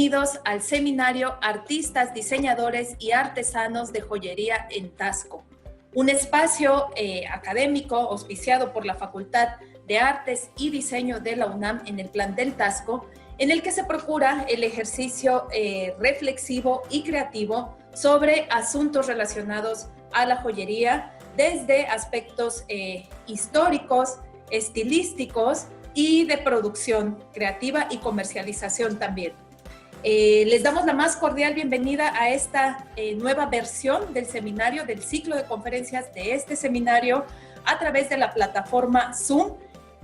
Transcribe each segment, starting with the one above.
bienvenidos al seminario Artistas, Diseñadores y Artesanos de Joyería en Taxco, un espacio académico auspiciado por la Facultad de Artes y Diseño de la UNAM en el plantel Taxco, en el que se procura el ejercicio reflexivo y creativo sobre asuntos relacionados a la joyería desde aspectos históricos, estilísticos y de producción creativa y comercialización también. Les damos la más cordial bienvenida a esta nueva versión del seminario, del ciclo de conferencias de este seminario a través de la plataforma Zoom,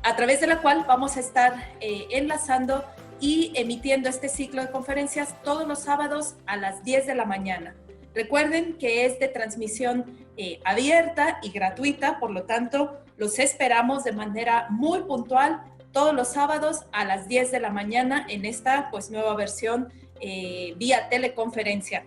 a través de la cual vamos a estar enlazando y emitiendo este ciclo de conferencias todos los sábados a las 10 de la mañana. Recuerden que es de transmisión abierta y gratuita, por lo tanto, los esperamos de manera muy puntual todos los sábados a las 10 de la mañana en esta nueva versión vía teleconferencia.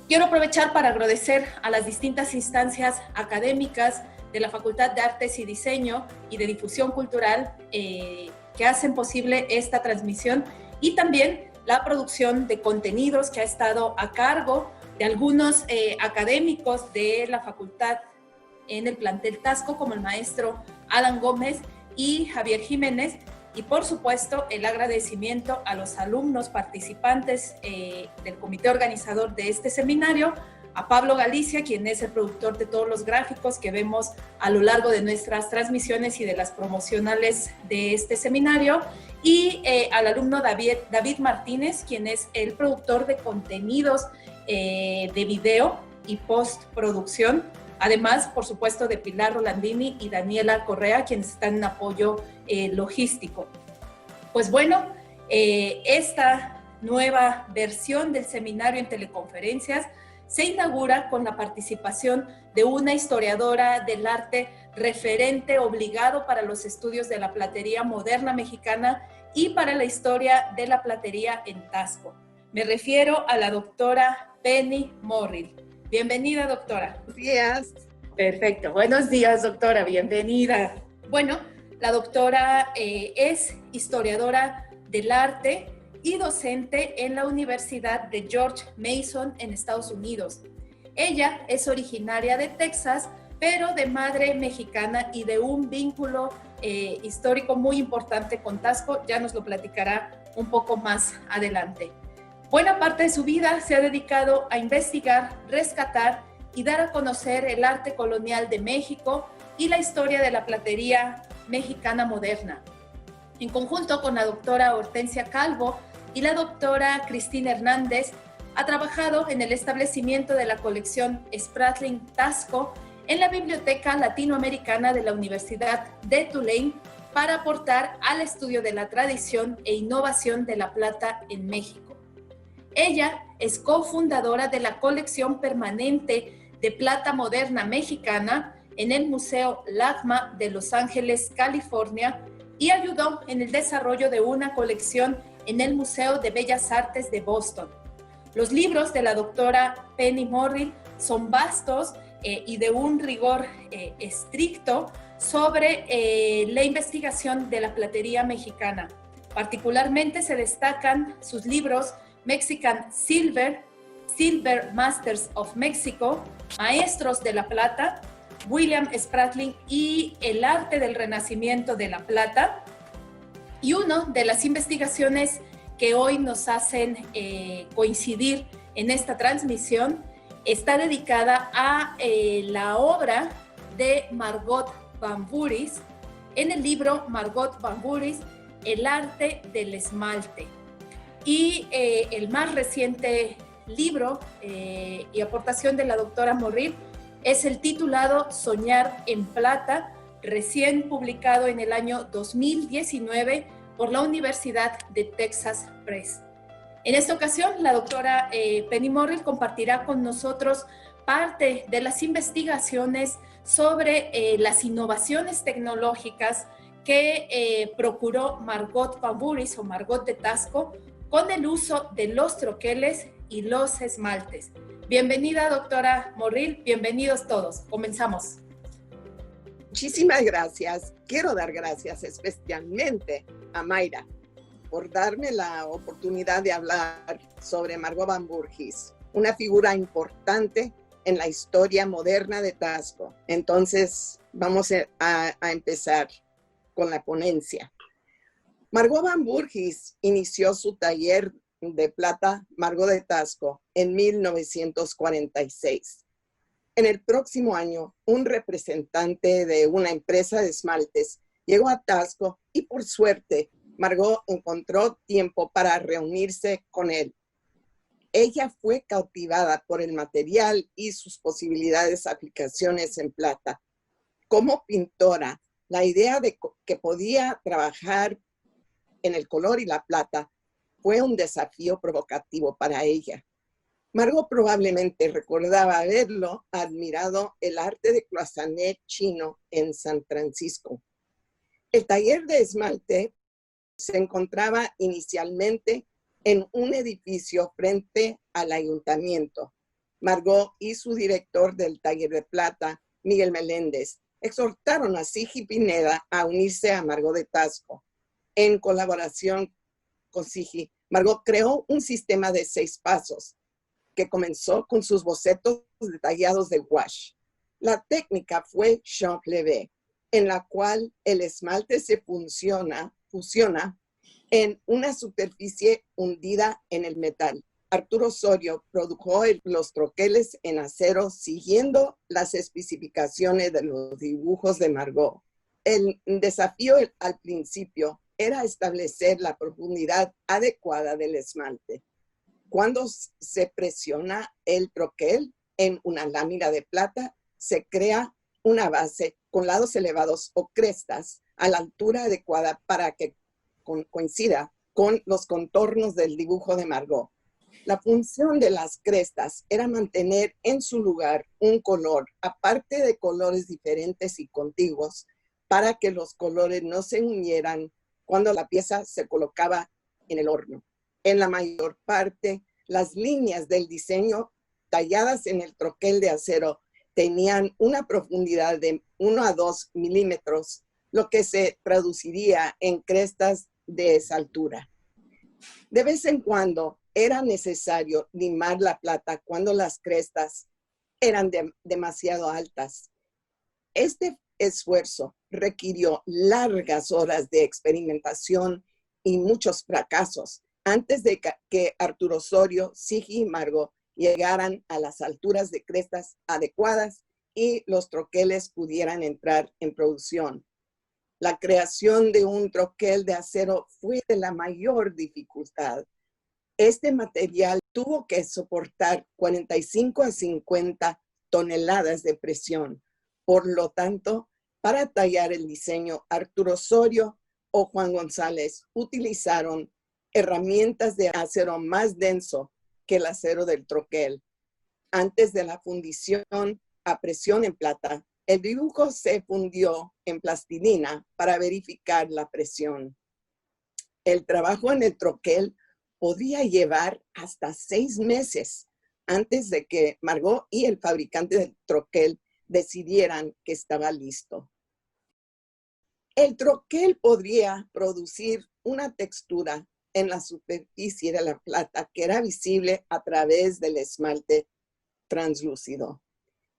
Quiero aprovechar para agradecer a las distintas instancias académicas de la Facultad de Artes y Diseño y de Difusión Cultural que hacen posible esta transmisión y también la producción de contenidos que ha estado a cargo de algunos académicos de la facultad en el plantel Taxco, como el maestro Alan Gómez y Javier Jiménez, y por supuesto el agradecimiento a los alumnos participantes del comité organizador de este seminario, a Pablo Galicia, quien es el productor de todos los gráficos que vemos a lo largo de nuestras transmisiones y de las promocionales de este seminario, y al alumno David Martínez, quien es el productor de contenidos de video y postproducción. Además, por supuesto, de Pilar Rolandini y Daniela Correa, quienes están en apoyo logístico. Pues bueno, esta nueva versión del seminario en teleconferencias se inaugura con la participación de una historiadora del arte referente obligado para los estudios de la platería moderna mexicana y para la historia de la platería en Taxco. Me refiero a la doctora Penny Morrill. Bienvenida, doctora. Buenos días. Perfecto. Buenos días, doctora. Bienvenida. Bueno, la doctora es historiadora del arte y docente en la Universidad de George Mason en Estados Unidos. Ella es originaria de Texas, pero de madre mexicana y de un vínculo histórico muy importante con Taxco. Ya nos lo platicará un poco más adelante. Buena parte de su vida se ha dedicado a investigar, rescatar y dar a conocer el arte colonial de México y la historia de la platería mexicana moderna. En conjunto con la doctora Hortensia Calvo y la doctora Cristina Hernández, ha trabajado en el establecimiento de la colección Spratling Taxco en la Biblioteca Latinoamericana de la Universidad de Tulane para aportar al estudio de la tradición e innovación de la plata en México. Ella es cofundadora de la colección permanente de plata moderna mexicana en el Museo LACMA de Los Ángeles, California, y ayudó en el desarrollo de una colección en el Museo de Bellas Artes de Boston. Los libros de la doctora Penny Morrill son vastos y de un rigor estricto sobre la investigación de la platería mexicana. Particularmente se destacan sus libros Mexican Silver, Silver Masters of Mexico, Maestros de la Plata, William Spratling y el arte del renacimiento de la plata. Y una de las investigaciones que hoy nos hacen coincidir en esta transmisión está dedicada a la obra de Margot Van Buris en el libro Margot Van Buris, El arte del esmalte. Y el más reciente libro y aportación de la doctora Morrill es el titulado Soñar en Plata, recién publicado en el año 2019 por la Universidad de Texas Press. En esta ocasión, la doctora Penny Morrill compartirá con nosotros parte de las investigaciones sobre las innovaciones tecnológicas que procuró Margot Van Buris o Margot de Taxco con el uso de los troqueles y los esmaltes. Bienvenida, doctora Morrill, bienvenidos todos. Comenzamos. Muchísimas gracias. Quiero dar gracias especialmente a Mayra por darme la oportunidad de hablar sobre Margot Van Burgis, una figura importante en la historia moderna de Taxco. Entonces, vamos a empezar con la ponencia. Margot Van Burgis inició su taller de plata Margot de Taxco en 1946. En el próximo año, un representante de una empresa de esmaltes llegó a Taxco y por suerte, Margot encontró tiempo para reunirse con él. Ella fue cautivada por el material y sus posibilidades de aplicaciones en plata. Como pintora, la idea de que podía trabajar en el color y la plata fue un desafío provocativo para ella. Margot probablemente recordaba haberlo admirado el arte de cloisonné chino en San Francisco. El taller de esmalte se encontraba inicialmente en un edificio frente al ayuntamiento. Margot y su director del taller de plata, Miguel Meléndez, exhortaron a Sigi Pineda a unirse a Margot de Taxco. En colaboración con Sigi, Margot creó un sistema de 6 pasos que comenzó con sus bocetos detallados de gouache. La técnica fue chanflevé, en la cual el esmalte se fusiona en una superficie hundida en el metal. Arturo Osorio produjo los troqueles en acero siguiendo las especificaciones de los dibujos de Margot. El desafío al principio era establecer la profundidad adecuada del esmalte. Cuando se presiona el troquel en una lámina de plata, se crea una base con lados elevados o crestas a la altura adecuada para que coincida con los contornos del dibujo de Margot. La función de las crestas era mantener en su lugar un color, aparte de colores diferentes y contiguos, para que los colores no se unieran cuando la pieza se colocaba en el horno. En la mayor parte, las líneas del diseño talladas en el troquel de acero tenían una profundidad de 1 a 2 milímetros, lo que se traduciría en crestas de esa altura. De vez en cuando era necesario limar la plata cuando las crestas eran demasiado altas. Este esfuerzo requirió largas horas de experimentación y muchos fracasos antes de que Arturo Osorio, Sigi y Margot llegaran a las alturas de crestas adecuadas y los troqueles pudieran entrar en producción. La creación de un troquel de acero fue de la mayor dificultad. Este material tuvo que soportar 45 a 50 toneladas de presión. Por lo tanto, para tallar el diseño, Arturo Osorio o Juan González utilizaron herramientas de acero más denso que el acero del troquel. Antes de la fundición a presión en plata, el dibujo se fundió en plastilina para verificar la presión. El trabajo en el troquel podía llevar hasta 6 meses antes de que Margot y el fabricante del troquel decidieran que estaba listo. El troquel podría producir una textura en la superficie de la plata que era visible a través del esmalte translúcido.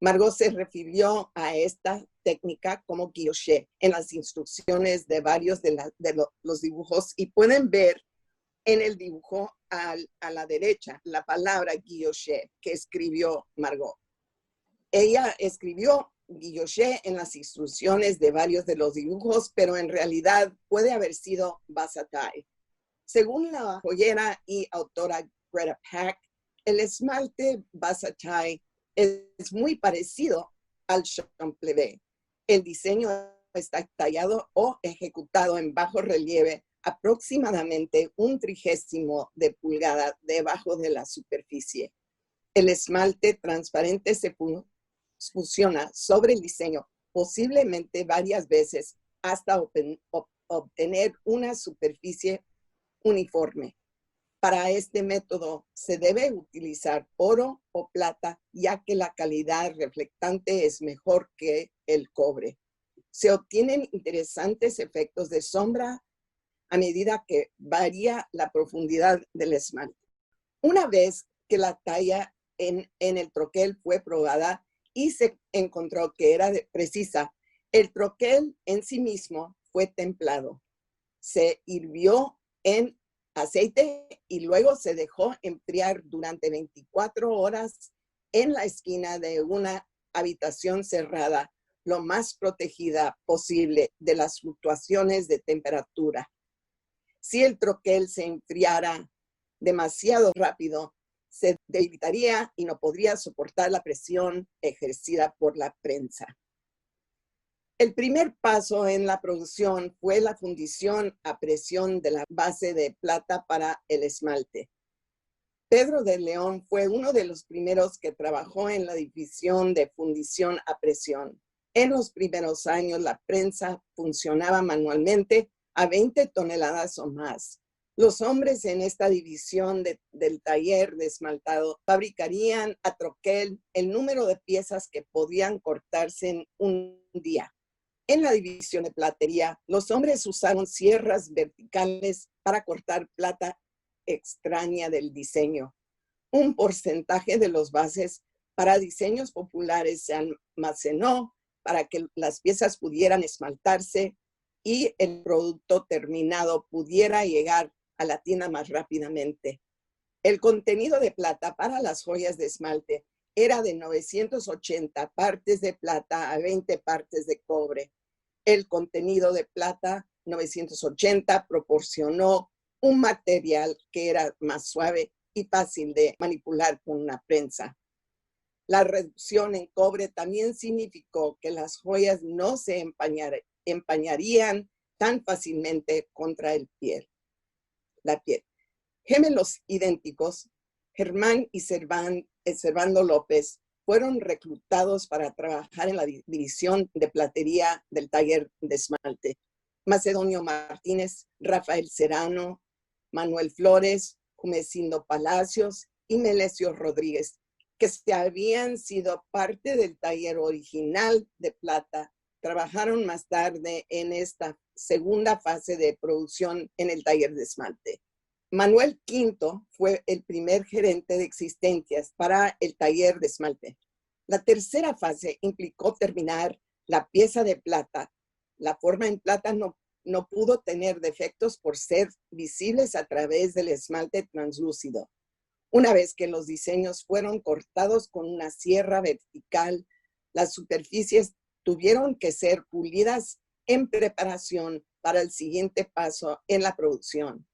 Margot se refirió a esta técnica como guilloché en las instrucciones de varios de los dibujos y pueden ver en el dibujo a la derecha la palabra guilloché que escribió Margot. Ella escribió guilloché en las instrucciones de varios de los dibujos, pero en realidad puede haber sido bataille. Según la joyera y autora Greta Pak, el esmalte bataille es muy parecido al chanflevé. El diseño está tallado o ejecutado en bajo relieve aproximadamente 1/30 de pulgada debajo de la superficie. El esmalte transparente se fusiona sobre el diseño, posiblemente varias veces, hasta obtener una superficie uniforme. Para este método se debe utilizar oro o plata, ya que la calidad reflectante es mejor que el cobre. Se obtienen interesantes efectos de sombra a medida que varía la profundidad del esmalte. Una vez que la talla en el troquel fue probada y se encontró que era precisa, el troquel en sí mismo fue templado. Se hirvió en aceite y luego se dejó enfriar durante 24 horas en la esquina de una habitación cerrada, lo más protegida posible de las fluctuaciones de temperatura. Si el troquel se enfriara demasiado rápido, se debilitaría y no podría soportar la presión ejercida por la prensa. El primer paso en la producción fue la fundición a presión de la base de plata para el esmalte. Pedro de León fue uno de los primeros que trabajó en la división de fundición a presión. En los primeros años, la prensa funcionaba manualmente a 20 toneladas o más. Los hombres en esta división del taller de esmaltado fabricarían a troquel el número de piezas que podían cortarse en un día. En la división de platería, los hombres usaron sierras verticales para cortar plata extraña del diseño. Un porcentaje de los bases para diseños populares se almacenó para que las piezas pudieran esmaltarse y el producto terminado pudiera llegar a la tienda más rápidamente. El contenido de plata para las joyas de esmalte era de 980 partes de plata a 20 partes de cobre. El contenido de plata 980 proporcionó un material que era más suave y fácil de manipular con una prensa. La reducción en cobre también significó que las joyas no se empañarían tan fácilmente contra la piel. Gemelos idénticos, Germán y Servando López, fueron reclutados para trabajar en la división de platería del taller de esmalte. Macedonio Martínez, Rafael Serrano, Manuel Flores, Jumecindo Palacios y Melesio Rodríguez, que se habían sido parte del taller original de plata, trabajaron más tarde en esta segunda fase de producción en el taller de esmalte. Manuel Quinto fue el primer gerente de existencias para el taller de esmalte. La tercera fase implicó terminar la pieza de plata. La forma en plata no pudo tener defectos por ser visibles a través del esmalte translúcido. Una vez que los diseños fueron cortados con una sierra vertical, las superficies tuvieron que ser pulidas en preparación para el siguiente paso en la producción.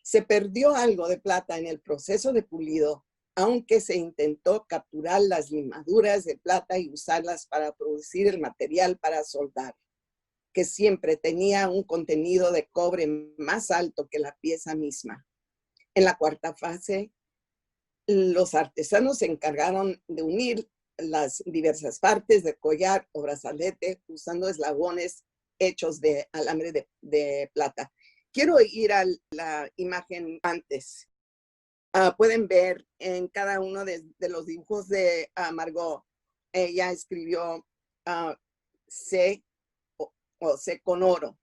Se perdió algo de plata en el proceso de pulido, aunque se intentó capturar las limaduras de plata y usarlas para producir el material para soldar, que siempre tenía un contenido de cobre más alto que la pieza misma. En la cuarta fase, los artesanos se encargaron de unir las diversas partes del collar o brazalete usando eslabones hechos de alambre de plata. Quiero ir a la imagen antes. Pueden ver en cada uno de los dibujos de Margot, ella escribió C o C con oro.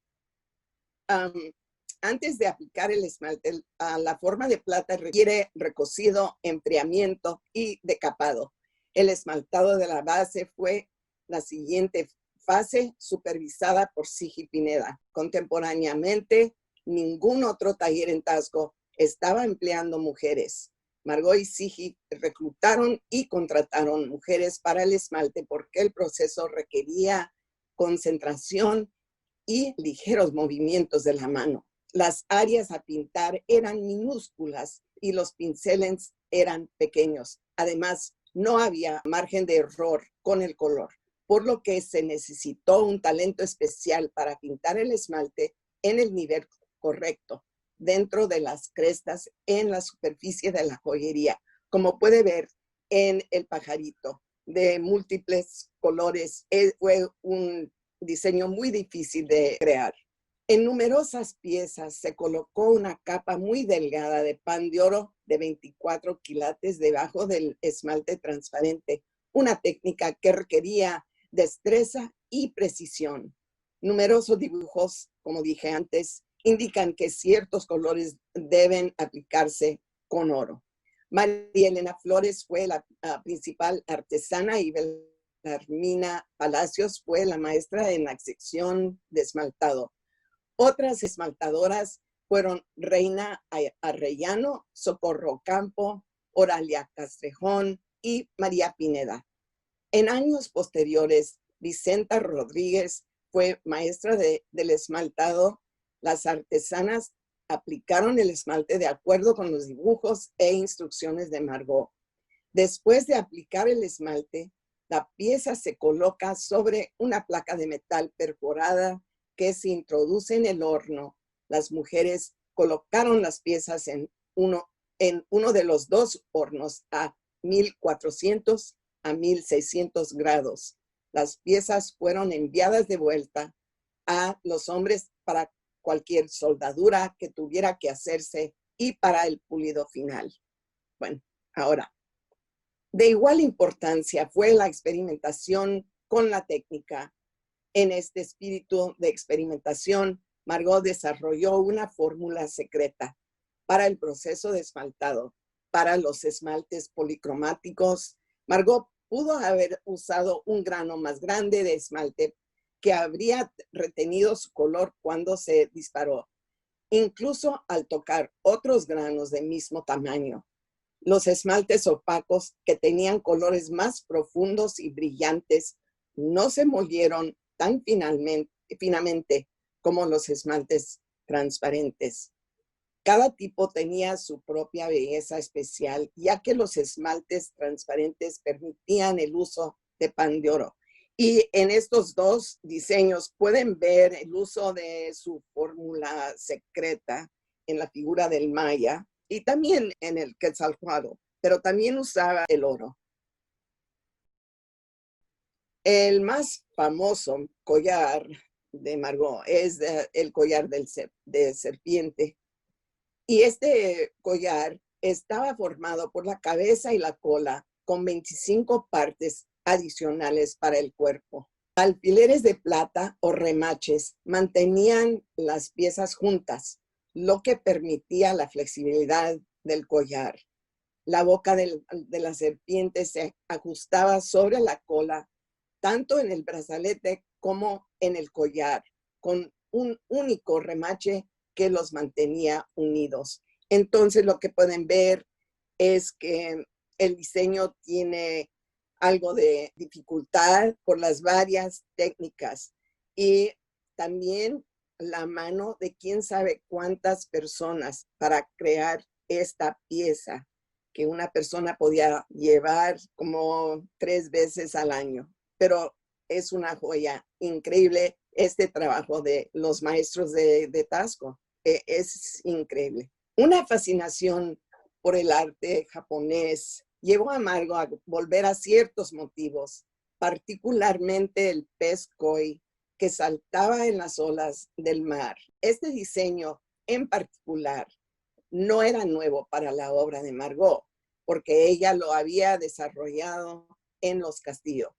Antes de aplicar el esmalte, la forma de plata requiere recocido, enfriamiento y decapado. El esmaltado de la base fue la siguiente fase supervisada por Sigi Pineda. Contemporáneamente, ningún otro taller en Taxco estaba empleando mujeres. Margot y Sigi reclutaron y contrataron mujeres para el esmalte porque el proceso requería concentración y ligeros movimientos de la mano. Las áreas a pintar eran minúsculas y los pinceles eran pequeños. Además, no había margen de error con el color, por lo que se necesitó un talento especial para pintar el esmalte en el nivel correcto, dentro de las crestas en la superficie de la joyería, como puede ver en el pajarito de múltiples colores. Fue un diseño muy difícil de crear. En numerosas piezas se colocó una capa muy delgada de pan de oro de 24 quilates debajo del esmalte transparente, una técnica que requería destreza y precisión. Numerosos dibujos, como dije antes, indican que ciertos colores deben aplicarse con oro. María Elena Flores fue la principal artesana y Belarmina Palacios fue la maestra en la sección de esmaltado. Otras esmaltadoras fueron Reina Arrellano, Socorro Campo, Oralia Castrejón y María Pineda. En años posteriores, Vicenta Rodríguez fue maestra del esmaltado. Las artesanas aplicaron el esmalte de acuerdo con los dibujos e instrucciones de Margot. Después de aplicar el esmalte, la pieza se coloca sobre una placa de metal perforada que se introduce en el horno. Las mujeres colocaron las piezas en uno de los dos hornos a 1400 a 1600 grados. Las piezas fueron enviadas de vuelta a los hombres para cualquier soldadura que tuviera que hacerse y para el pulido final. Bueno, ahora, de igual importancia fue la experimentación con la técnica. En este espíritu de experimentación, Margot desarrolló una fórmula secreta para el proceso de esmaltado. Para los esmaltes policromáticos, Margot pudo haber usado un grano más grande de esmalte que habría retenido su color cuando se disparó, incluso al tocar otros granos de mismo tamaño. Los esmaltes opacos, que tenían colores más profundos y brillantes, no se molieron tan finamente como los esmaltes transparentes. Cada tipo tenía su propia belleza especial, ya que los esmaltes transparentes permitían el uso de pan de oro. Y en estos dos diseños pueden ver el uso de su fórmula secreta en la figura del Maya y también en el Quetzalcóatl, pero también usaba el oro. El más famoso collar de Margot es el collar de serpiente. Y este collar estaba formado por la cabeza y la cola con 25 partes adicionales para el cuerpo. Alfileres de plata o remaches mantenían las piezas juntas, lo que permitía la flexibilidad del collar. La boca de la serpiente se ajustaba sobre la cola, tanto en el brazalete como en el collar, con un único remache que los mantenía unidos. Entonces lo que pueden ver es que el diseño tiene algo de dificultad por las varias técnicas y también la mano de quién sabe cuántas personas para crear esta pieza que una persona podía llevar como 3 veces al año. Pero es una joya increíble este trabajo de los maestros de Taxco. Es increíble. Una fascinación por el arte japonés llevó a Margot a volver a ciertos motivos, particularmente el pez koi que saltaba en las olas del mar. Este diseño en particular no era nuevo para la obra de Margot, porque ella lo había desarrollado en los castillos.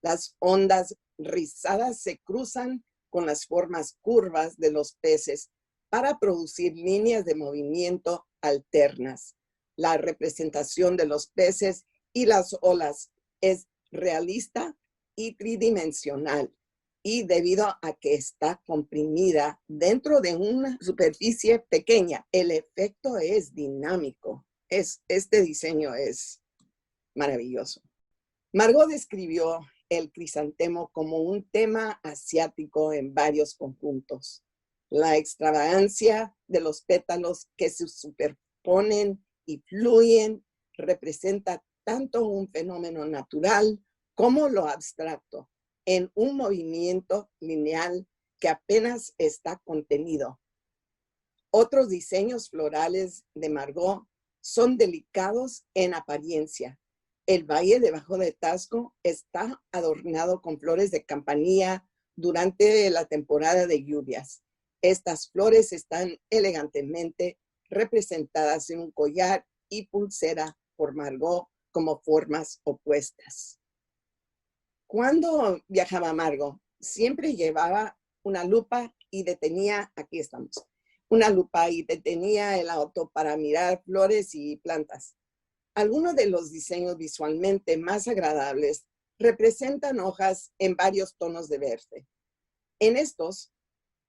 Las ondas rizadas se cruzan con las formas curvas de los peces para producir líneas de movimiento alternas. La representación de los peces y las olas es realista y tridimensional, y debido a que está comprimida dentro de una superficie pequeña, el efecto es dinámico. Este diseño es maravilloso. Margot describió el crisantemo como un tema asiático en varios conjuntos. La extravagancia de los pétalos que se superponen y fluyen representa tanto un fenómeno natural como lo abstracto, en un movimiento lineal que apenas está contenido. Otros diseños florales de Margot son delicados en apariencia. El valle debajo de Taxco está adornado con flores de campanilla durante la temporada de lluvias. Estas flores están elegantemente representadas en un collar y pulsera por Margot como formas opuestas. Cuando viajaba Margot, siempre llevaba una lupa y detenía, aquí estamos, una lupa y detenía el auto para mirar flores y plantas. Algunos de los diseños visualmente más agradables representan hojas en varios tonos de verde. En estos,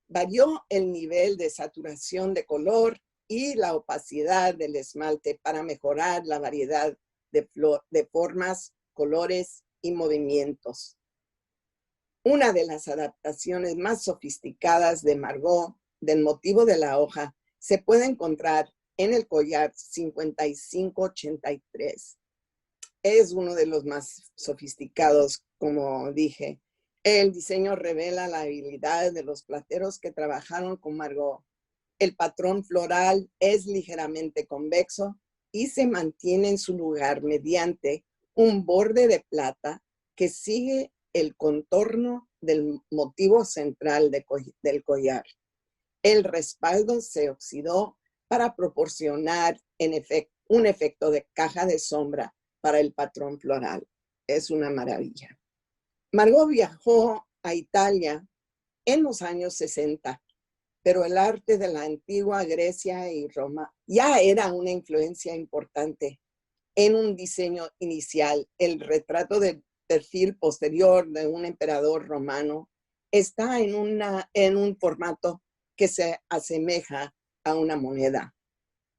varió el nivel de saturación de color y la opacidad del esmalte para mejorar la variedad de formas, colores y movimientos. Una de las adaptaciones más sofisticadas de Margot del motivo de la hoja se puede encontrar en el collar 5583. Es uno de los más sofisticados, como dije. El diseño revela la habilidad de los plateros que trabajaron con Margot. El patrón floral es ligeramente convexo y se mantiene en su lugar mediante un borde de plata que sigue el contorno del motivo central del collar. El respaldo se oxidó para proporcionar un efecto de caja de sombra para el patrón floral. Es una maravilla. Margot viajó a Italia en los años 60, pero el arte de la antigua Grecia y Roma ya era una influencia importante. En un diseño inicial, el retrato del perfil posterior de un emperador romano está en un formato que se asemeja a una moneda.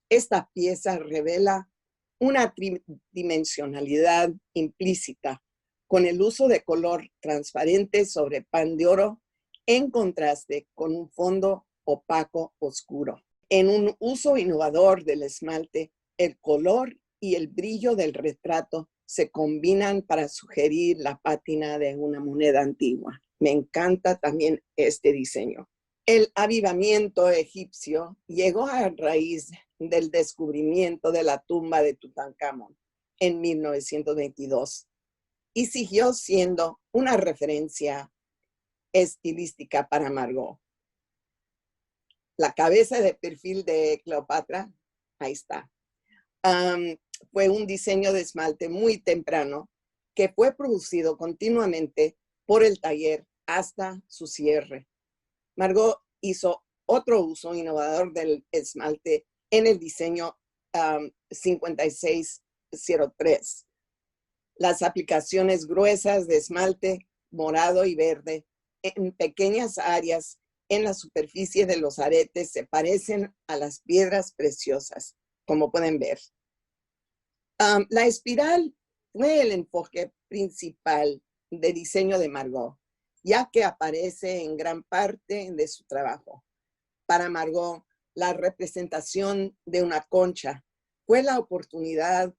Esta pieza revela una tridimensionalidad implícita con el uso de color transparente sobre pan de oro en contraste con un fondo opaco oscuro. En un uso innovador del esmalte, el color y el brillo del retrato se combinan para sugerir la pátina de una moneda antigua. Me encanta también este diseño. El avivamiento egipcio llegó a raíz del descubrimiento de la tumba de Tutankamón en 1922 y siguió siendo una referencia estilística para Margot. La cabeza de perfil de Cleopatra, ahí está. Fue un diseño de esmalte muy temprano que fue producido continuamente por el taller hasta su cierre. Margot hizo otro uso innovador del esmalte en el diseño 5603. Las aplicaciones gruesas de esmalte morado y verde en pequeñas áreas en la superficie de los aretes se parecen a las piedras preciosas, como pueden ver. La espiral fue el enfoque principal de diseño de Margot, ya que aparece en gran parte de su trabajo. Para Margot, la representación de una concha fue la oportunidad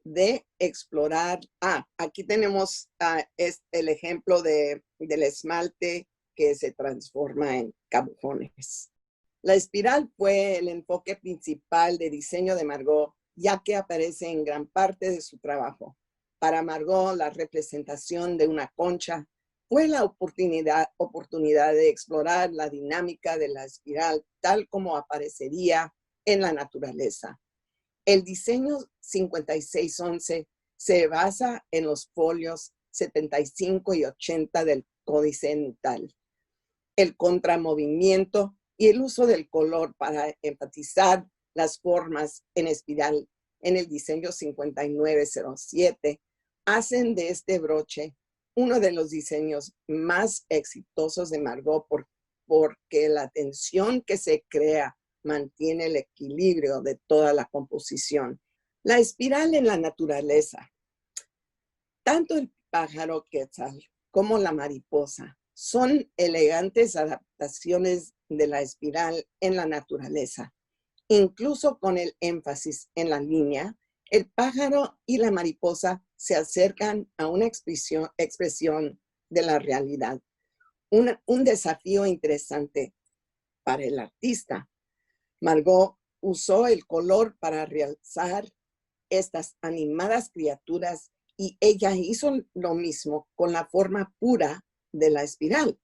de explorar. Aquí tenemos el ejemplo del esmalte que se transforma en cabujones. La espiral fue el enfoque principal de diseño de Margot, ya que aparece en gran parte de su trabajo. Para Margot, la representación de una concha fue la oportunidad de explorar la dinámica de la espiral tal como aparecería en la naturaleza. El diseño 5611 se basa en los folios 75 y 80 del Códice Nuttall. El contramovimiento y el uso del color para enfatizar las formas en espiral en el diseño 5907 hacen de este broche uno de los diseños más exitosos de Margot porque la tensión que se crea mantiene el equilibrio de toda la composición. La espiral en la naturaleza. Tanto el pájaro quetzal como la mariposa son elegantes adaptaciones de la espiral en la naturaleza. Incluso con el énfasis en la línea, el pájaro y la mariposa se acercan a una expresión de la realidad. Un desafío interesante para el artista. Margot usó el color para realzar estas animadas criaturas y ella hizo lo mismo con la forma pura de la espiral.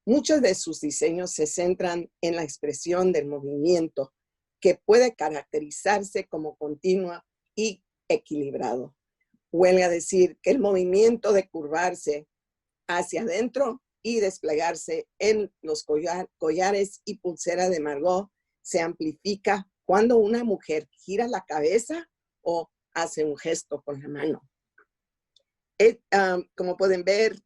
Muchos de sus diseños se centran en la expresión del movimiento, que puede caracterizarse como continuo y equilibrado. Huele a decir que el movimiento de curvarse hacia adentro y desplegarse en los collares y pulsera de Margot se amplifica cuando una mujer gira la cabeza o hace un gesto con la mano. Como pueden ver,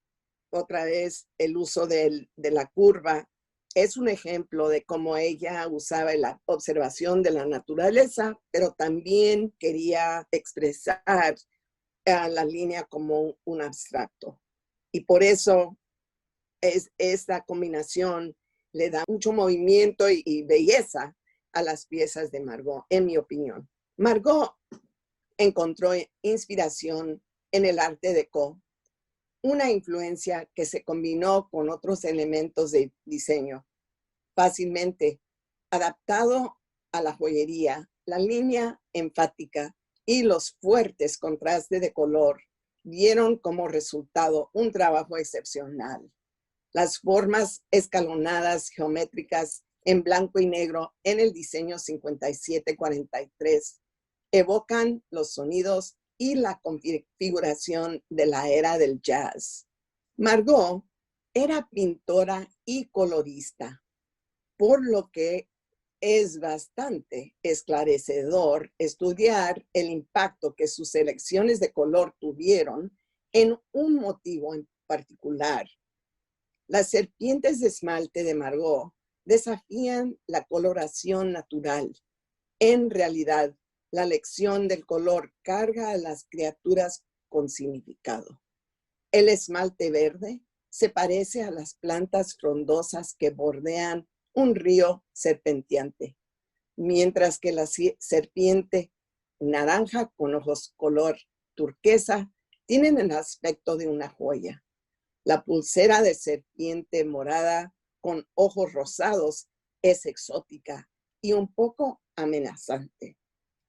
otra vez el uso de la curva es un ejemplo de cómo ella usaba la observación de la naturaleza, pero también quería expresar la línea como un abstracto. Y por eso esta combinación le da mucho movimiento y belleza a las piezas de Margot, en mi opinión. Margot encontró inspiración en el arte déco, una influencia que se combinó con otros elementos de diseño, fácilmente adaptado a la joyería. La línea enfática y los fuertes contrastes de color dieron como resultado un trabajo excepcional. Las formas escalonadas geométricas en blanco y negro en el diseño 5743 evocan los sonidos y la configuración de la era del jazz. Margot era pintora y colorista, por lo que es bastante esclarecedor estudiar el impacto que sus selecciones de color tuvieron en un motivo en particular. Las serpientes de esmalte de Margot desafían la coloración natural. En realidad, la elección del color carga a las criaturas con significado. El esmalte verde se parece a las plantas frondosas que bordean un río serpenteante, mientras que la serpiente naranja con ojos color turquesa tienen el aspecto de una joya. La pulsera de serpiente morada con ojos rosados es exótica y un poco amenazante.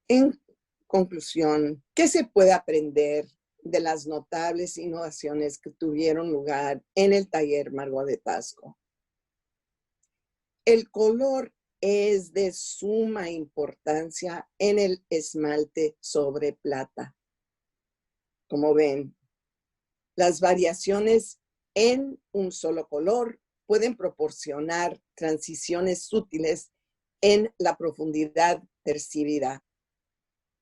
En conclusión, ¿qué se puede aprender de las notables innovaciones que tuvieron lugar en el taller Margot de Tasco? El color es de suma importancia en el esmalte sobre plata. Como ven, las variaciones en un solo color pueden proporcionar transiciones sutiles en la profundidad percibida.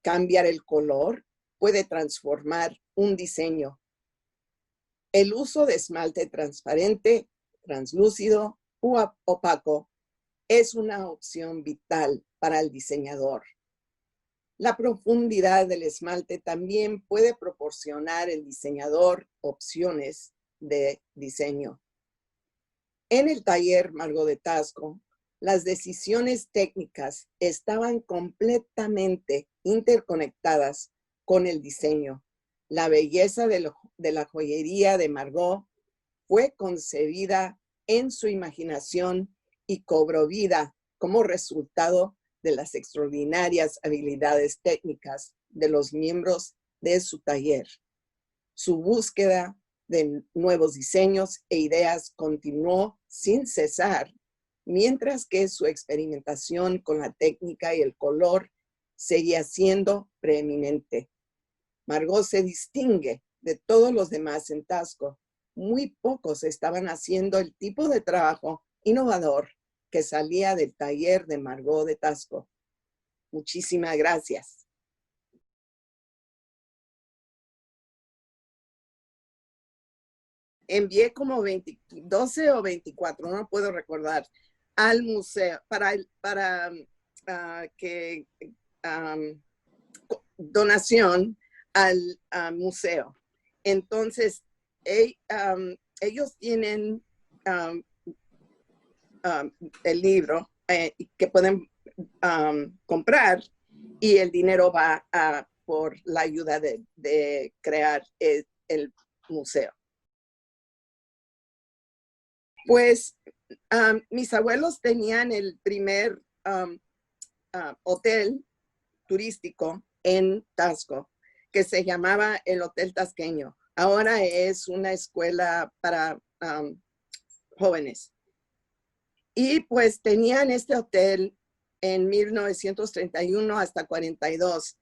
Cambiar el color puede transformar un diseño. El uso de esmalte transparente, translúcido u opaco es una opción vital para el diseñador. La profundidad del esmalte también puede proporcionar al diseñador opciones de diseño. En el taller Margot de Tasco, las decisiones técnicas estaban completamente interconectadas con el diseño. La belleza de la joyería de Margot fue concebida en su imaginación y cobró vida como resultado de las extraordinarias habilidades técnicas de los miembros de su taller. Su búsqueda de nuevos diseños e ideas continuó sin cesar, mientras que su experimentación con la técnica y el color seguía siendo preeminente. Margot se distingue de todos los demás en Tasco. Muy pocos estaban haciendo el tipo de trabajo innovador que salía del taller de Margot de Tasco. Muchísimas gracias. Envié como 12 o 24, no puedo recordar, al museo para que donación al museo. Entonces, ellos tienen el libro que pueden comprar y el dinero va por la ayuda de crear el museo. Pues mis abuelos tenían el primer hotel turístico en Tasco, que se llamaba el Hotel Tasqueño. Ahora es una escuela para jóvenes. Y pues tenían este hotel en 1931 hasta 42.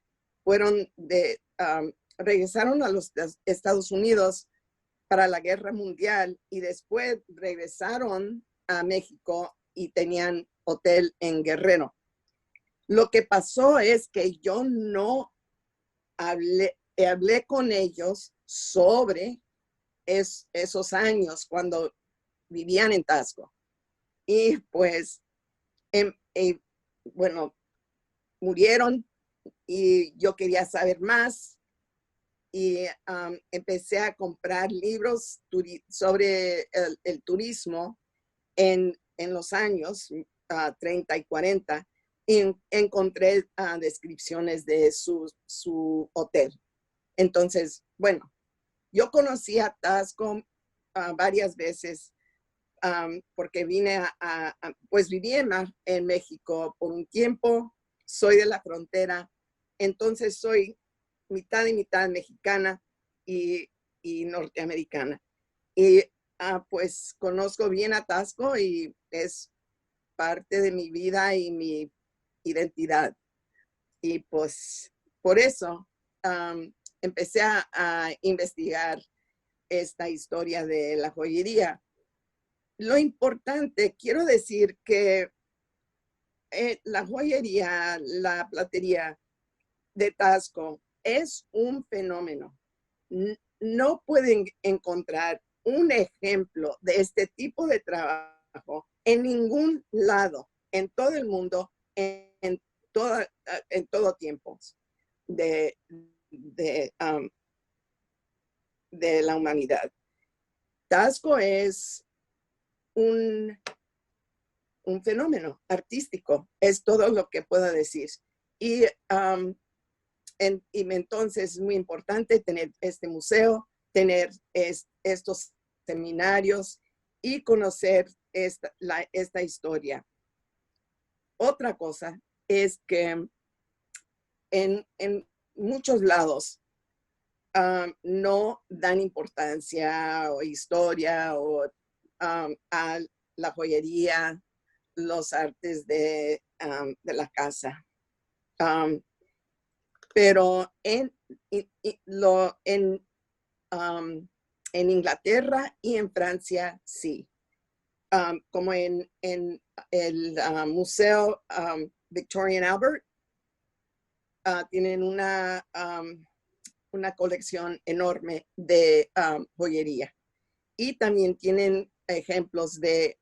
Regresaron a los Estados Unidos para la Guerra Mundial y después regresaron a México y tenían hotel en Guerrero. Lo que pasó es que yo no hablé con ellos sobre esos años cuando vivían en Taxco. Y pues, bueno, murieron y yo quería saber más y empecé a comprar libros sobre el turismo en los años 30 y 40. Y encontré descripciones de su hotel. Entonces, bueno, yo conocí a Taxco varias veces porque vine pues viví en México por un tiempo, soy de la frontera, entonces soy mitad y mitad mexicana y norteamericana. Y pues conozco bien a Taxco y es parte de mi vida y mi identidad. Y pues por eso empecé a investigar esta historia de la joyería. Lo importante, quiero decir que la joyería, la platería de Taxco es un fenómeno. No pueden encontrar un ejemplo de este tipo de trabajo en ningún lado, en todo el mundo, en todo tiempo de, um, de la humanidad. Taxco es un fenómeno artístico, es todo lo que puedo decir. Y, y entonces es muy importante tener este museo, tener estos seminarios y conocer esta historia. Otra cosa es que en muchos lados no dan importancia o historia o a la joyería, los artes de la casa. Pero en Inglaterra y en Francia sí. Como en el Museo Victorian Albert, tienen una colección enorme de joyería. Y también tienen ejemplos de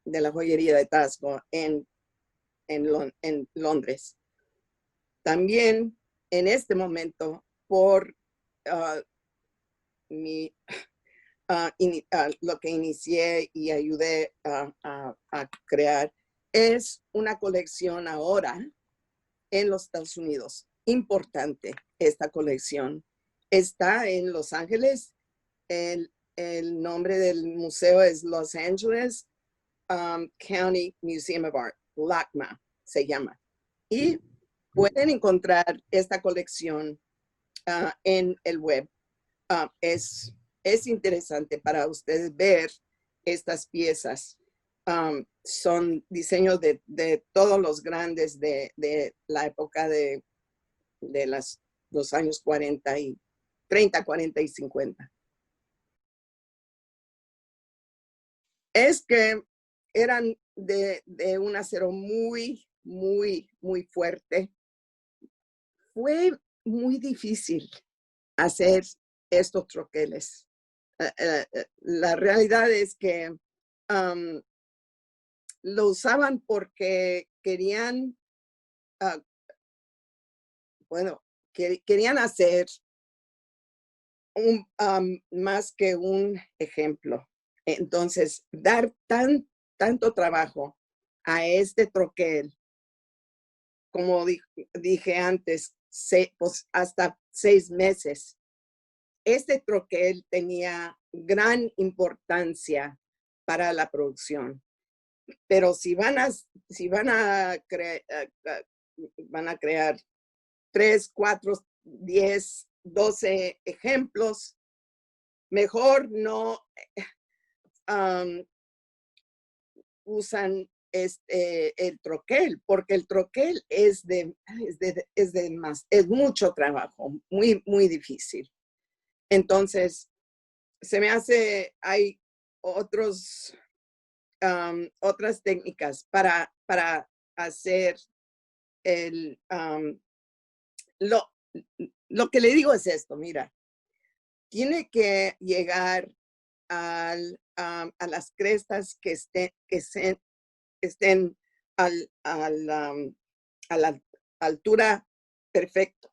la joyería de Taxco en Londres. También en este momento, por lo que inicié y ayudé a crear, es una colección ahora en los Estados Unidos. Importante esta colección. Está en Los Ángeles. El nombre del museo es Los Angeles County Museum of Art, LACMA se llama. Y pueden encontrar esta colección en el web. Es interesante para ustedes ver estas piezas. Son diseños de todos los grandes de la época de los años 40 y 30, 40 y 50. Es que eran de un acero muy, muy, muy fuerte. Fue muy difícil hacer estos troqueles. La realidad es que lo usaban porque querían, querían hacer más que un ejemplo. Entonces, dar tanto trabajo a este troquel, como dije antes, pues hasta 6 meses. Este troquel tenía gran importancia para la producción. Pero si van a crear 3, 4, 10, 12 ejemplos, mejor no usan el troquel, porque el troquel es mucho trabajo, muy, muy difícil. Entonces, se me hace, hay otras técnicas para hacer el, lo que le digo es esto, mira, tiene que llegar a las crestas que estén a la altura perfecto.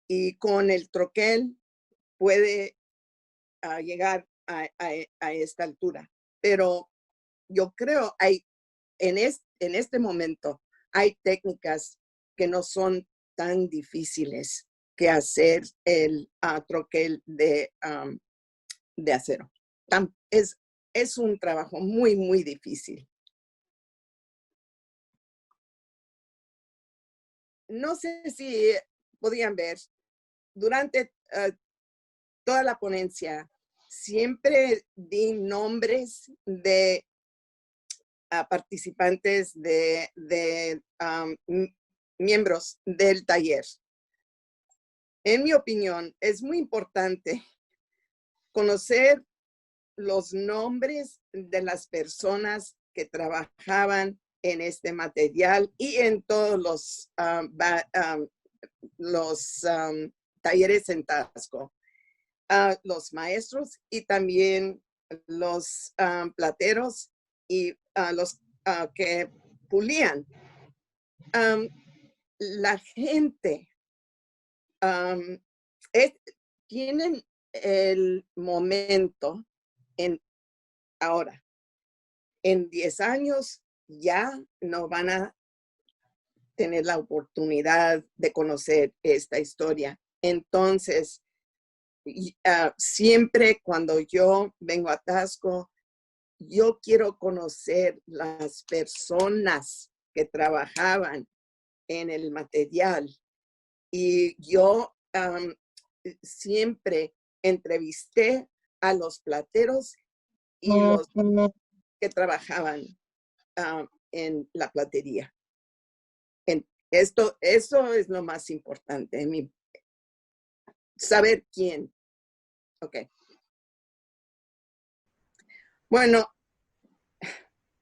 Y con el troquel puede llegar a esta altura. Pero yo creo en este momento hay técnicas que no son tan difíciles que hacer el troquel de acero. Es un trabajo muy, muy difícil. No sé si podían ver, durante toda la ponencia, siempre di nombres de participantes, de miembros del taller. En mi opinión, es muy importante conocer los nombres de las personas que trabajaban en este material y en todos los talleres en Taxco. Los maestros y también los plateros y los que pulían. La gente tienen el momento ahora. En 10 años ya no van a tener la oportunidad de conocer esta historia. Entonces, siempre cuando yo vengo a Taxco, yo quiero conocer las personas que trabajaban en el material. Y yo siempre entrevisté a los plateros y los que trabajaban en la platería. Eso es lo más importante, saber quién. Ok. Bueno,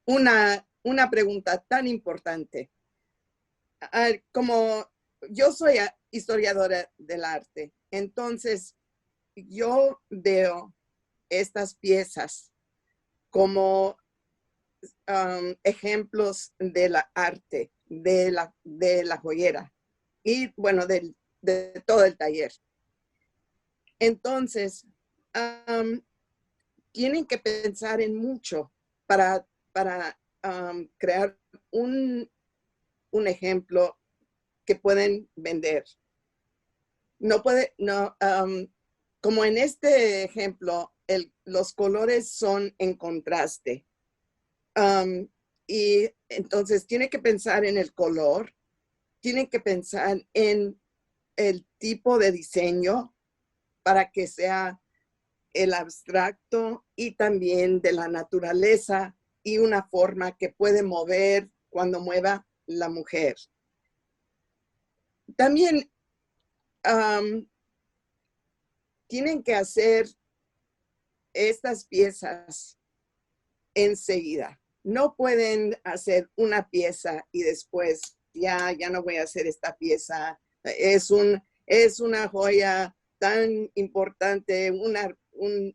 una pregunta tan importante. Como yo soy historiadora del arte, entonces yo veo estas piezas como ejemplos de la arte, de la joyera y bueno, de todo el taller. Entonces, tienen que pensar en mucho para crear un ejemplo que pueden vender. Como en este ejemplo, los colores son en contraste. Y entonces tiene que pensar en el color, tiene que pensar en el tipo de diseño para que sea el abstracto y también de la naturaleza y una forma que puede mover cuando mueva la mujer. También tienen que hacer estas piezas enseguida. No pueden hacer una pieza y después ya no voy a hacer esta pieza. Es una joya tan importante, un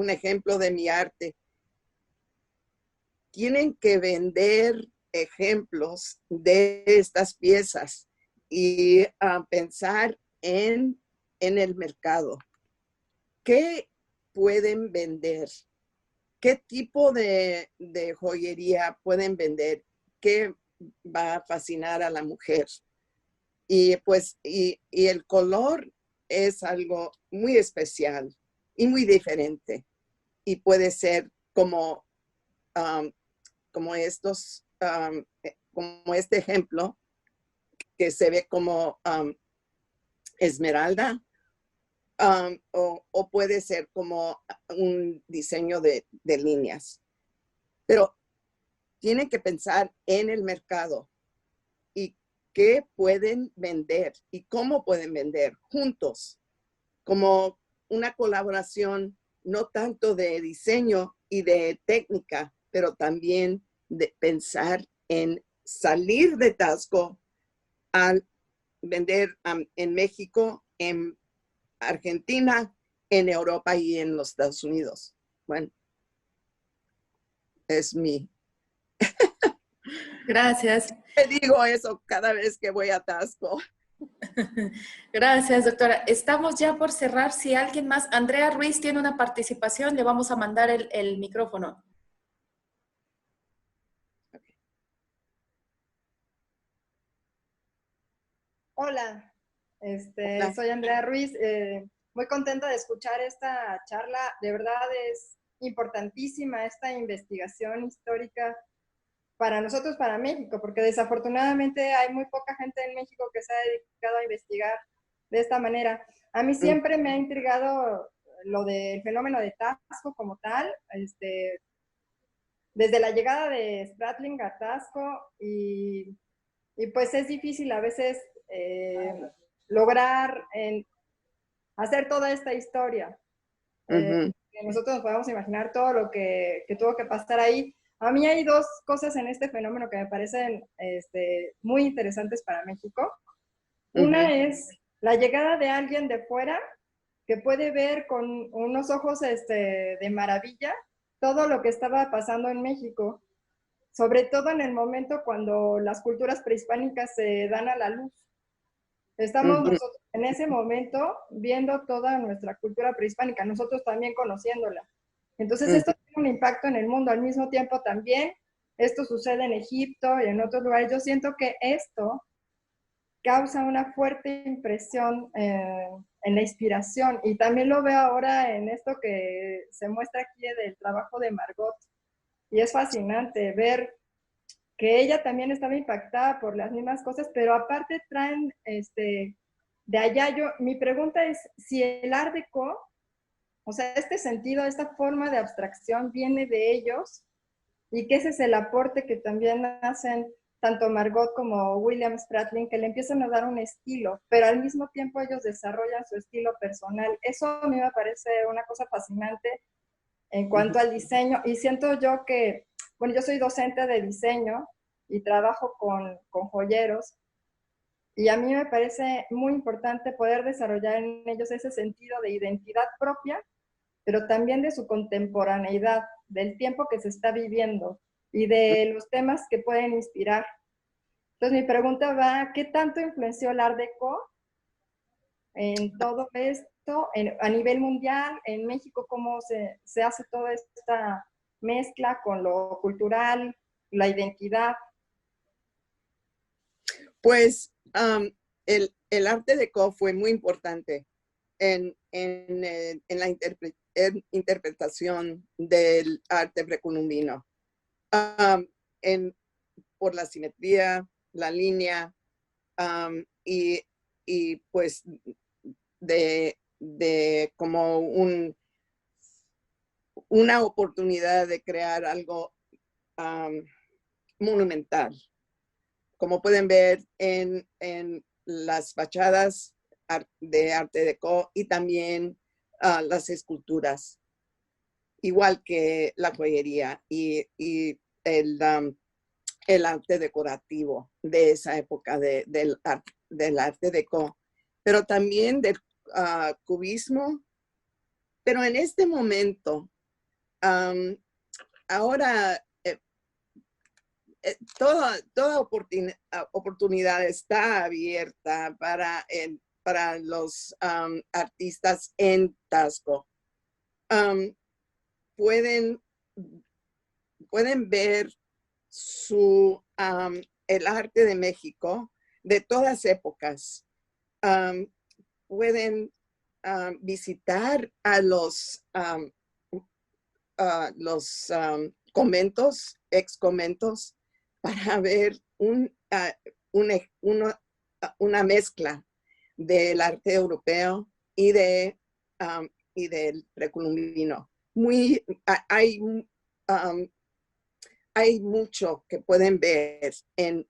ejemplo de mi arte. Tienen que vender ejemplos de estas piezas y pensar en el mercado. ¿Qué pueden vender? ¿Qué tipo de joyería pueden vender? ¿Qué va a fascinar a la mujer? Y pues, y el color es algo muy especial y muy diferente. Y puede ser como este ejemplo, que se ve como esmeralda, o puede ser como un diseño de líneas. Pero tienen que pensar en el mercado y qué pueden vender y cómo pueden vender juntos, como una colaboración no tanto de diseño y de técnica, pero también de pensar en salir de Tasco al vender en México, en Argentina, en Europa y en los Estados Unidos. Bueno, es mi... Gracias. Te digo eso cada vez que voy a Tasco. Gracias, doctora. Estamos ya por cerrar. Si alguien más, Andrea Ruiz tiene una participación, le vamos a mandar el micrófono. Hola, Hola. soy Andrea Ruiz. Muy contenta de escuchar esta charla. De verdad es importantísima esta investigación histórica para nosotros, para México, porque desafortunadamente hay muy poca gente en México que se ha dedicado a investigar de esta manera. A mí siempre me ha intrigado lo del fenómeno de Taxco como tal, desde la llegada de Spratling a Taxco y pues es difícil a veces lograr hacer toda esta historia. Que nosotros nos podemos imaginar todo lo que tuvo que pasar ahí. A mí hay dos cosas en este fenómeno que me parecen muy interesantes para México. Una es la llegada de alguien de fuera que puede ver con unos ojos de maravilla todo lo que estaba pasando en México, sobre todo en el momento cuando las culturas prehispánicas se dan a la luz. Estamos nosotros en ese momento viendo toda nuestra cultura prehispánica, nosotros también conociéndola. Entonces esto tiene un impacto en el mundo. Al mismo tiempo también, esto sucede en Egipto y en otros lugares. Yo siento que esto causa una fuerte impresión en la inspiración. Y también lo veo ahora en esto que se muestra aquí del trabajo de Margot. Y es fascinante ver que ella también estaba impactada por las mismas cosas, pero aparte traen de allá. Mi pregunta es si el Art Deco, o sea, este sentido, esta forma de abstracción viene de ellos y que ese es el aporte que también hacen tanto Margot como William Spratling, que le empiezan a dar un estilo, pero al mismo tiempo ellos desarrollan su estilo personal. Eso a mí me parece una cosa fascinante en cuanto al diseño, y siento yo que, bueno, yo soy docente de diseño y trabajo con joyeros, y a mí me parece muy importante poder desarrollar en ellos ese sentido de identidad propia, pero también de su contemporaneidad, del tiempo que se está viviendo y de los temas que pueden inspirar. Entonces mi pregunta va, ¿qué tanto influenció el Art Deco en todo esto, a nivel mundial, en México, cómo se hace toda esta mezcla con lo cultural, la identidad? Pues el Art Deco fue muy importante en la interpretación del arte precolombino. Por la simetría, la línea, y pues de como una oportunidad de crear algo monumental. Como pueden ver en las fachadas de Arte Deco y también las esculturas, igual que la joyería y el arte decorativo de esa época del Arte Deco, pero también del cubismo. Pero en este momento, ahora toda oportunidad está abierta para los artistas en Tasco. Pueden ver el arte de México de todas épocas. Pueden visitar a los conventos, ex conventos, para ver una mezcla del arte europeo y del precolombino. Hay mucho que pueden ver en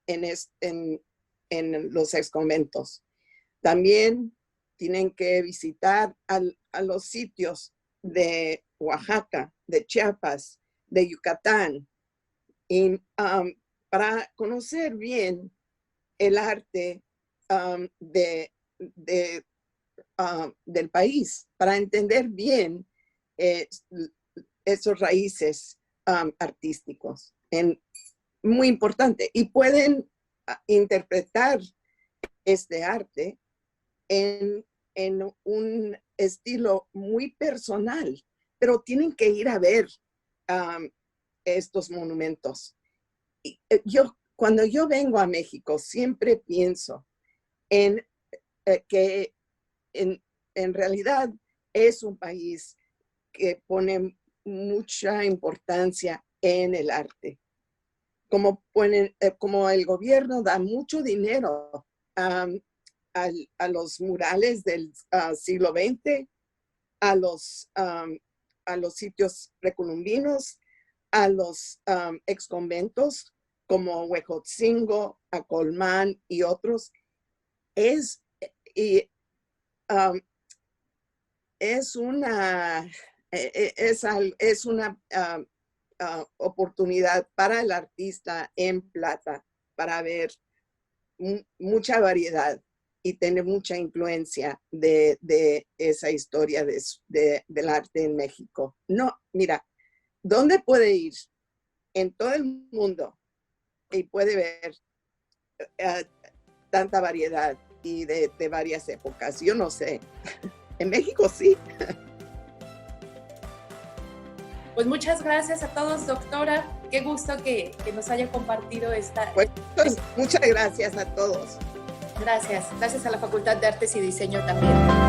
los ex conventos. También tienen que visitar a los sitios de Oaxaca, de Chiapas, de Yucatán, Y para conocer bien el arte del país, para entender bien esos raíces artísticos. Muy importante. Y pueden interpretar este arte en un estilo muy personal, pero tienen que ir a ver estos monumentos. Y, cuando yo vengo a México, siempre pienso en que en realidad es un país que pone mucha importancia en el arte. Como el gobierno da mucho dinero a los murales del siglo XX, a los sitios precolombinos, a los exconventos como Huejotzingo, Acolmán y otros, es una oportunidad para el artista en plata para ver mucha variedad y tener mucha influencia de esa historia del arte en México. No, mira, ¿dónde puede ir? En todo el mundo y puede ver tanta variedad y de varias épocas. Yo no sé. En México sí. Pues muchas gracias a todos, doctora. Qué gusto que nos haya compartido esta... Pues, muchas gracias a todos. Gracias. Gracias a la Facultad de Artes y Diseño también.